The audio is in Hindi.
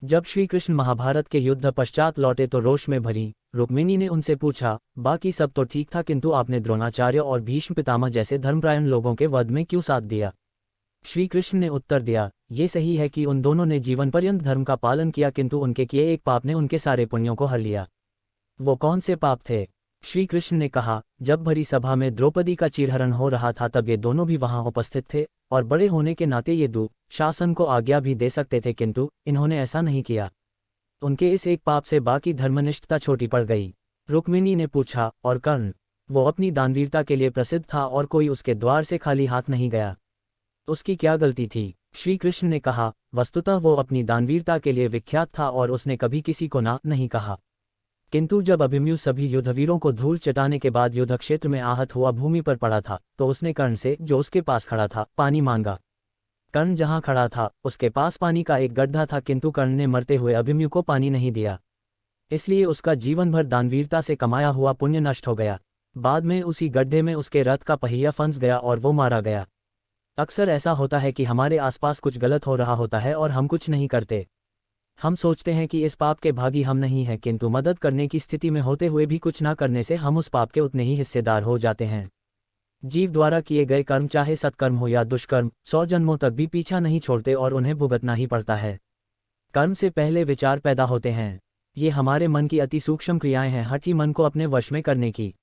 जब श्री कृष्ण महाभारत के युद्ध पश्चात लौटे तो रोष में भरी रुक्मिणी ने उनसे पूछा, बाकी सब तो ठीक था किंतु आपने द्रोणाचार्य और भीष्म पितामह जैसे धर्मपरायण लोगों के वध में क्यों साथ दिया। श्री कृष्ण ने उत्तर दिया, ये सही है कि उन दोनों ने जीवन पर्यंत धर्म का पालन किया किंतु उनके किए एक पाप ने उनके सारे पुण्यों को हर लिया। वो कौन से पाप थे? श्री कृष्ण ने कहा, जब भरी सभा में द्रौपदी का चीरहरण हो रहा था तब ये दोनों भी वहां उपस्थित थे और बड़े होने के नाते ये शासन को आज्ञा भी दे सकते थे किंतु इन्होंने ऐसा नहीं किया। उनके इस एक पाप से बाकी धर्मनिष्ठता छोटी पड़ गई। रुक्मिणी ने पूछा, और कर्ण? वो अपनी दानवीरता के लिए प्रसिद्ध था और कोई उसके द्वार से खाली हाथ नहीं गया। उसकी क्या गलती थी? श्री कृष्ण ने कहा, वस्तुतः वो अपनी दानवीरता के लिए विख्यात था और उसने कभी किसी को ना नहीं कहा। किंतु जब अभिमन्यु सभी युद्धवीरों को धूल चटाने के बाद युद्ध क्षेत्र में आहत हुआ भूमि पर पड़ा था तो उसने कर्ण से, जो उसके पास खड़ा था, पानी मांगा। कर्ण जहां खड़ा था उसके पास पानी का एक गड्ढा था किंतु कर्ण ने मरते हुए अभिमन्यु को पानी नहीं दिया। इसलिए उसका जीवन भर दानवीरता से कमाया हुआ पुण्य नष्ट हो गया। बाद में उसी गड्ढे में उसके रथ का पहिया फंस गया और वो मारा गया। अक्सर ऐसा होता है कि हमारे आसपास कुछ गलत हो रहा होता है और हम कुछ नहीं करते। हम सोचते हैं कि इस पाप के भागी हम नहीं हैं किंतु मदद करने की स्थिति में होते हुए भी कुछ ना करने से हम उस पाप के उतने ही हिस्सेदार हो जाते हैं। जीव द्वारा किए गए कर्म चाहे सत्कर्म हो या दुष्कर्म 100 जन्मों तक भी पीछा नहीं छोड़ते और उन्हें भुगतना ही पड़ता है। कर्म से पहले विचार पैदा होते हैं। ये हमारे मन की अति सूक्ष्म क्रियाएं हैं, हठ ही मन को अपने वश में करने की।